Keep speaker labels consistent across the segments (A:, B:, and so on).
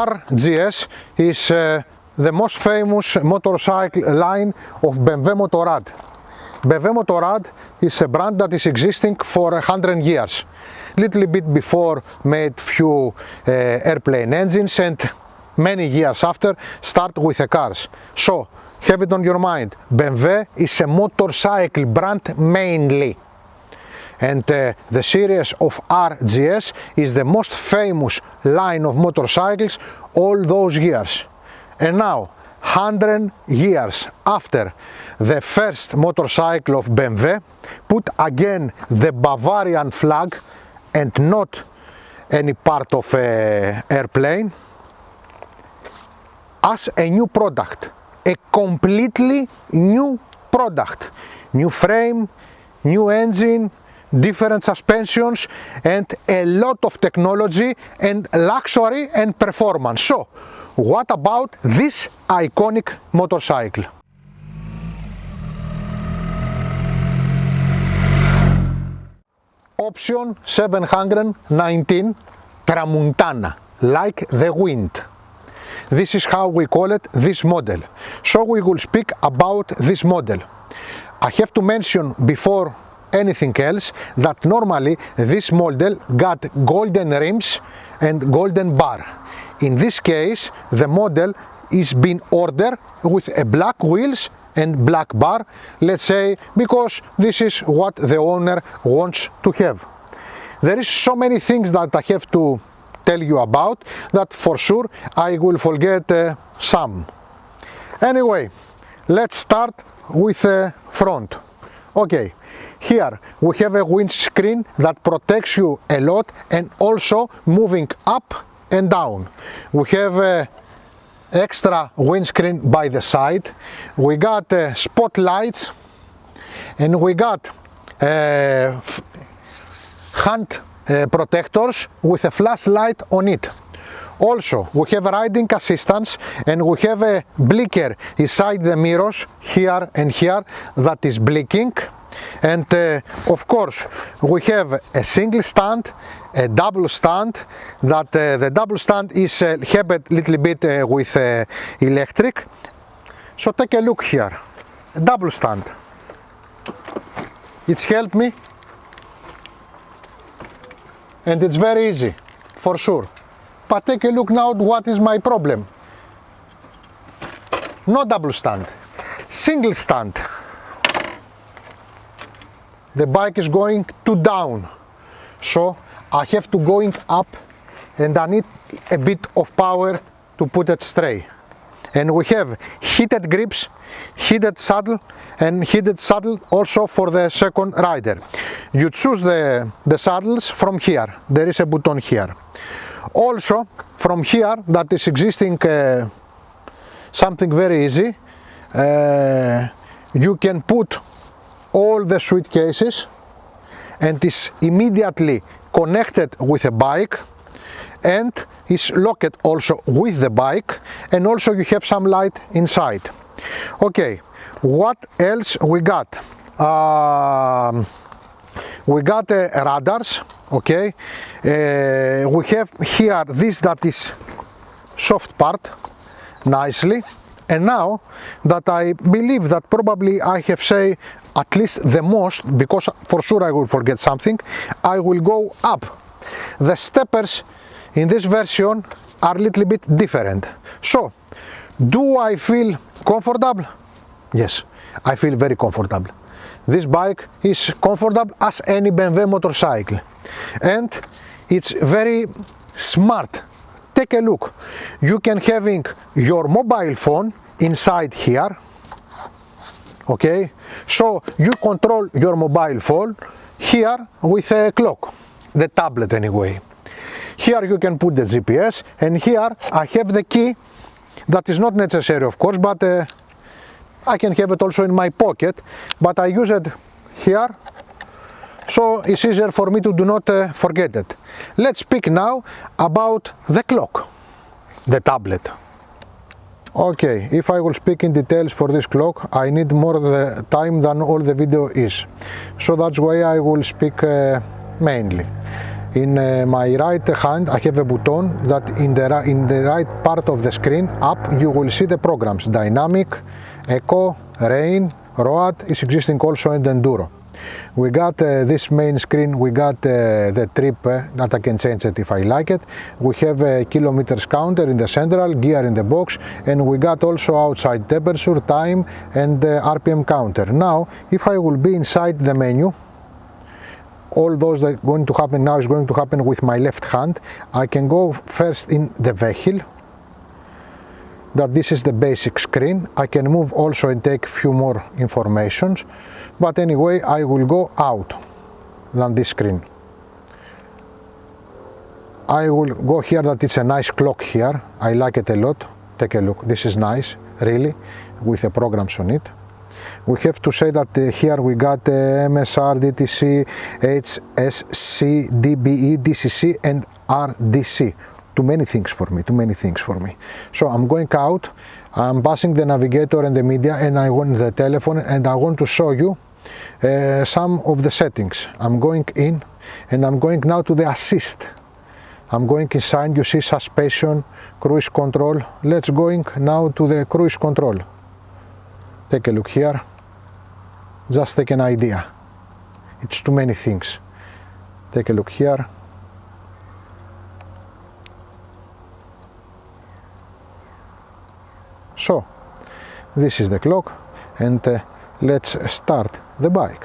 A: RGS is the most famous motorcycle line of BMW Motorrad. BMW Motorrad is a brand that is existing for 100 years. Little bit before made few airplane engines, and many years after start with the cars. So have it on your mind, BMW is a motorcycle brand mainly. And the series of RGS is the most famous line of motorcycles all those years. And now, 100 years after the first motorcycle of BMW, put again the Bavarian flag and not any part of an airplane, as a new product, a completely new product. New frame, new engine, different suspensions, and a lot of technology and luxury and performance. So, what about this iconic motorcycle? Option 719 Tramuntana, like the wind. This is how we call it, this model. So we will speak about this model. I have to mention before anything else that normally this model got golden rims and golden bar. In this case, the model is being ordered with a black wheels and black bar, let's say, because this is what the owner wants to have. There is so many things that I have to tell you about that for sure I will forget some. Anyway, let's start with the front. Okay. Here we have a windscreen that protects you a lot and also moving up and down. We have a extra windscreen by the side. We got spotlights and we got hand protectors with a flashlight on it. Also, we have riding assistance and we have a blinker inside the mirrors here and here that is blinking. And of course we have a single stand, a double stand, that the double stand is helped a little bit with electric. So take a look here, a double stand. It's helped me and it's very easy for sure. But take a look now, what is my problem? No double stand, single stand. The bike is going too down, so I have to going up and I need a bit of power to put it straight. And we have heated grips, heated saddle and heated saddle also for the second rider. You choose the saddles from here, there is a button here. Also from here that is existing something very easy, you can put all the suitcases and is immediately connected with a bike and is locked also with the bike, and also you have some light inside. Okay, what else we got? We got radars. Okay, we have here this that is soft part nicely, and now that I believe that probably I have say at least the most, because for sure I will forget something, I will go up. The steppers in this version are a little bit different. So, do I feel comfortable? Yes, I feel very comfortable. This bike is comfortable as any BMW motorcycle. And it's very smart. Take a look. You can having your mobile phone inside here. Okay, so you control your mobile phone here with a clock, the tablet anyway. Here you can put the GPS, and here I have the key that is not necessary of course, but I can have it also in my pocket, but I use it here, so it's easier for me to do not forget it. Let's speak now about the clock, the tablet. Okay, if I will speak in details for this clock, I need more the time than all the video is. So that's why I will speak mainly. In my right hand I have a button that in the right part of the screen up you will see the programs Dynamic, Eco, Rain, Road is existing also in the Enduro. We got this main screen, we got the trip that I can change it if I like it. We have a kilometers counter in the central, gear in the box, and we got also outside temperature, time and RPM counter. Now if I will be inside the menu, all those that are going to happen now is going to happen with my left hand. I can go first in the vehicle, that this is the basic screen. I can move also and take few more informations, but anyway I will go out than this screen. I will go here, that it's a nice clock here, I like it a lot. Take a look, this is nice, really, with the programs on it. We have to say that here we got MSR, DTC, HSC, DBE, DCC and RDC. Too many things for me. So I'm going out, I'm passing the navigator and the media, and I want the telephone, and I want to show you some of the settings. I'm going in and I'm going now to the assist. I'm going inside, you see suspension, cruise control. Let's going now to the cruise control. Take a look here, just take an idea. It's too many things. Take a look here. So, this is the clock, and let's start the bike.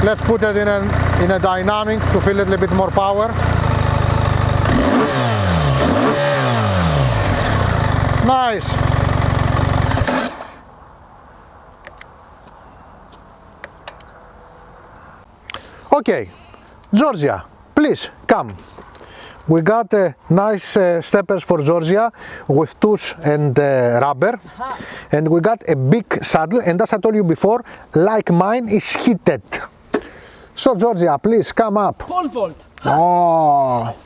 A: Let's put it in a dynamic to feel a little bit more power. Nice! Okay, Georgia, please come. We got nice steppers for Georgia with tooth and rubber, and we got a big saddle, and as I told you before, like mine is heated. So Georgia, please come up.
B: Pole vault.
A: Oh.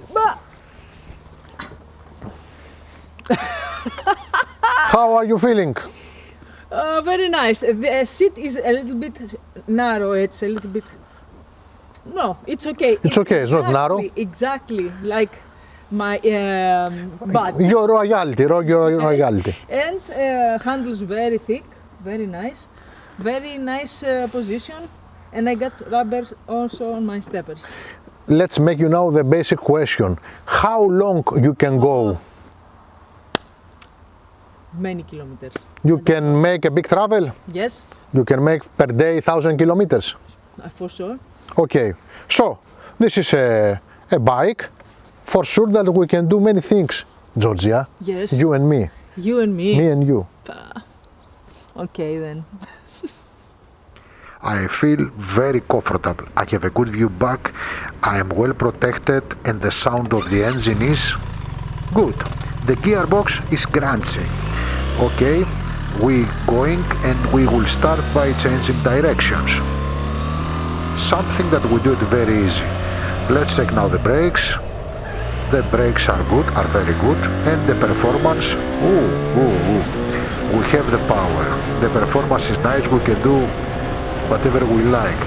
A: How are you feeling?
B: Very nice. The seat is a little bit narrow. It's a little bit. No, it's okay.
A: It's okay. It's not narrow.
B: Exactly like my butt.
A: Your royalty.
B: And handles very thick, very nice position. And I got rubber also on my steppers.
A: Let's make you now the basic question. How long you can go?
B: Many kilometers.
A: You can make a big travel?
B: Yes.
A: You can make per day 1,000 kilometers?
B: For sure.
A: Okay, so this is a bike for sure that we can do many things, Georgia.
B: Yes.
A: You and me.
B: You and me.
A: Me and you.
B: Okay then.
A: I feel very comfortable. I have a good view back. I am well protected and the sound of the engine is good. The gearbox is grungy. Okay, we going and we will start by changing directions. Something that we do it very easy. Let's check now the brakes. The brakes are good, are very good, and the performance, we have the power. The performance is nice, we can do whatever we like.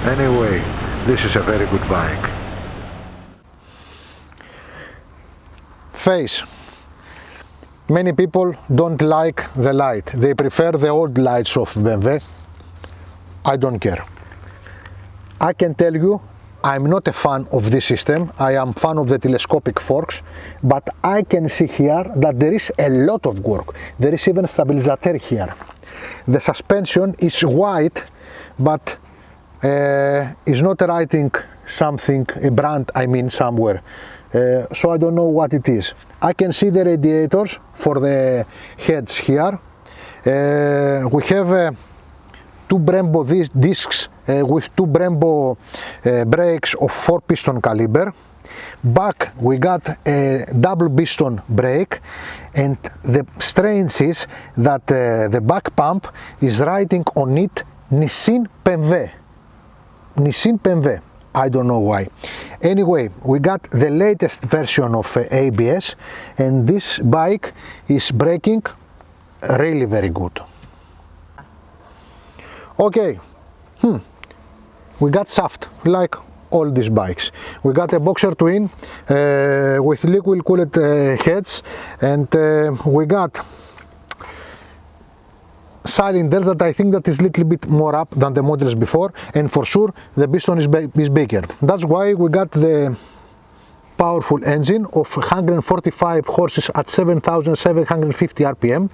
A: Anyway, this is a very good bike. Face. Many people don't like the light. They prefer the old lights of BMW. I don't care. I can tell you, I'm not a fan of this system. I am fan of the telescopic forks, but I can see here that there is a lot of work. There is even stabilizer here. The suspension is white, but is not writing something, a brand I mean somewhere. So I don't know what it is. I can see the radiators for the heads here. We have two Brembo discs with two Brembo brakes of 4-piston caliber. Back we got a double piston brake, and the strange is that the back pump is writing on it Nissin BMW. Nissin BMW. I don't know why. Anyway, we got the latest version of ABS, and this bike is braking really very good. Okay, we got shaft like all these bikes. We got a Boxer Twin with liquid cooled heads, and we got cylinders that I think that is a little bit more up than the models before, and for sure the piston is bigger. That's why we got the powerful engine of 145 horses at 7,750 RPM.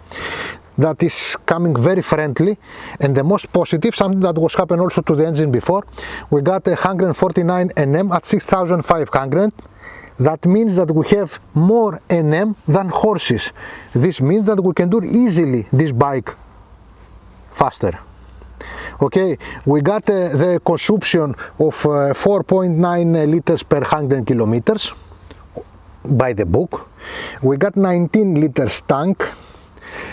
A: That is coming very friendly, and the most positive, something that was happened also to the engine before, we got a 149 Nm at 6,500. That means that we have more Nm than horses. This means that we can do easily this bike faster. Okay, we got the consumption of 4.9 liters per 100 kilometers by the book. We got 19 liters tank,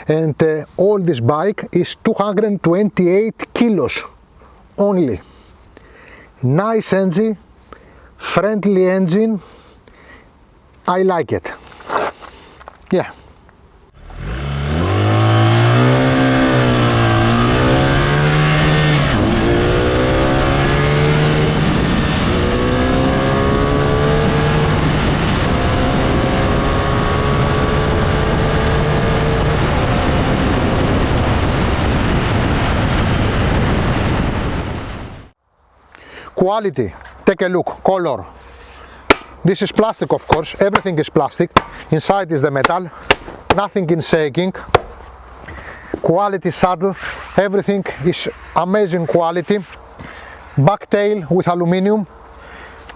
A: and all this bike is 228 kilos only. Nice engine, friendly engine. I like it. Yeah. Quality, take a look, color. This is plastic, of course, everything is plastic. Inside is the metal, nothing is shaking. Quality saddle, everything is amazing quality. Back tail with aluminium,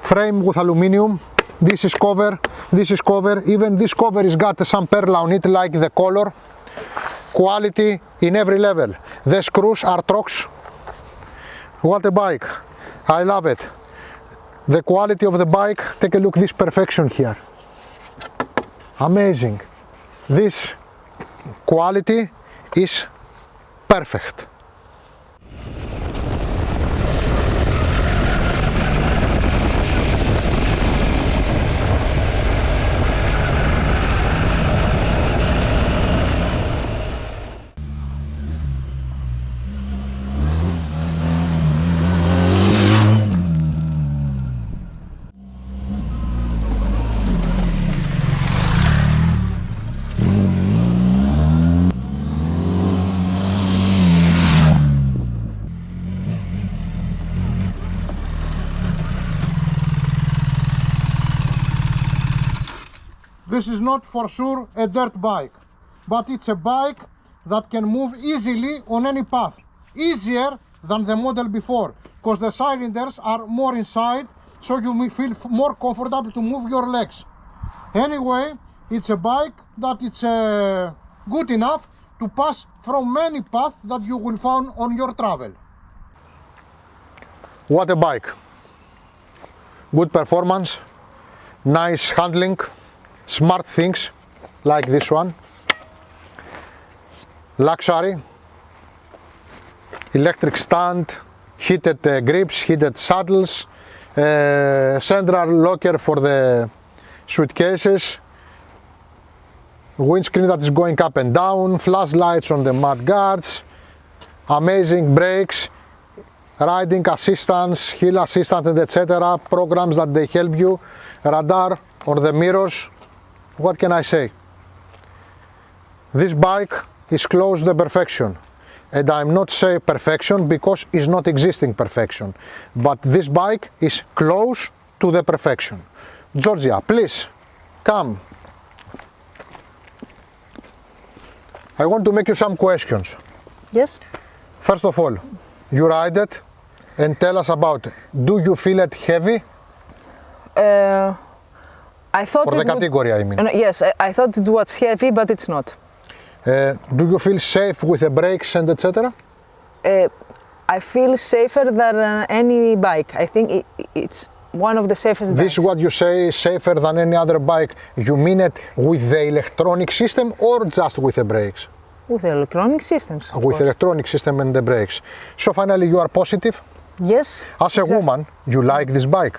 A: frame with aluminium. This is cover, even this cover has got some pearl on it like the color. Quality in every level. The screws are Trox. What a bike. I love it. The quality of the bike, take a look, this perfection here. Amazing. This quality is perfect. This is not for sure a dirt bike, but it's a bike that can move easily on any path, easier than the model before, because the cylinders are more inside, so you may feel more comfortable to move your legs. Anyway, it's a bike that it's good enough to pass from many paths that you will find on your travel. What a bike! Good performance, nice handling, smart things like this one, luxury, electric stand, heated grips, heated saddles, central locker for the suitcases, windscreen that is going up and down, flashlights on the mud guards, amazing brakes, riding assistance, hill assistance, etc. Programs that they help you, radar on the mirrors. What can I say? This bike is close to perfection, and I'm not saying perfection because it's not existing perfection, but this bike is close to the perfection. Georgia, please come. I want to make you some questions.
B: Yes.
A: First of all, you ride it and tell us about it. Do you feel it heavy?
B: I thought
A: For the category, I mean.
B: Yes, I thought it was heavy, but it's not.
A: Do you feel safe with the brakes and etc.?
B: I feel safer than any bike. I think it's one of the safest bikes.
A: This is what you say, safer than any other bike. You mean it with the electronic system or just with the brakes?
B: With the electronic systems.
A: With the electronic system and the brakes. So finally, you are positive?
B: Yes.
A: As a woman, you like this bike?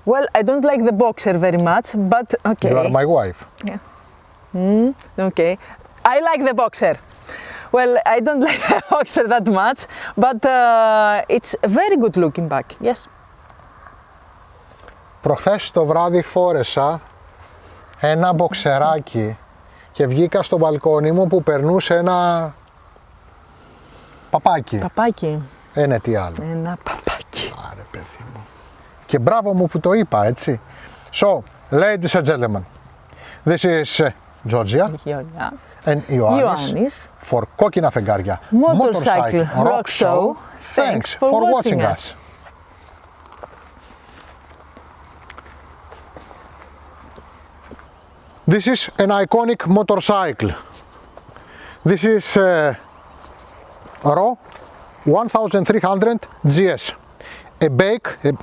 B: Well, I don't like the Boxer very much, but okay.
A: You are my wife.
B: Yeah. Okay. I like the Boxer. Well, I don't like Oxer that much, but it's a very good looking bag. Yes.
A: Προχθές το βράδυ φόρεσα ένα μποξεράκι και βγήκα στο μπαλκόνι μου που περνούσε ένα παπάκι.
B: Παπάκι.
A: Είναι τι άλλο.
B: Ένα παπάκι.
A: Άρε παιδί μου. Και μπράβο μου που το είπα, έτσι. So, ladies and gentlemen, this is Georgia
B: Γεωργιά.
A: and Ioannis
B: Ιωάννης.
A: for κόκκινα φεγγάρια
B: Motorcycle Rock Show.
A: Thanks for watching us. This is an iconic motorcycle. This is Raw 1300 GS. A
B: Bakery.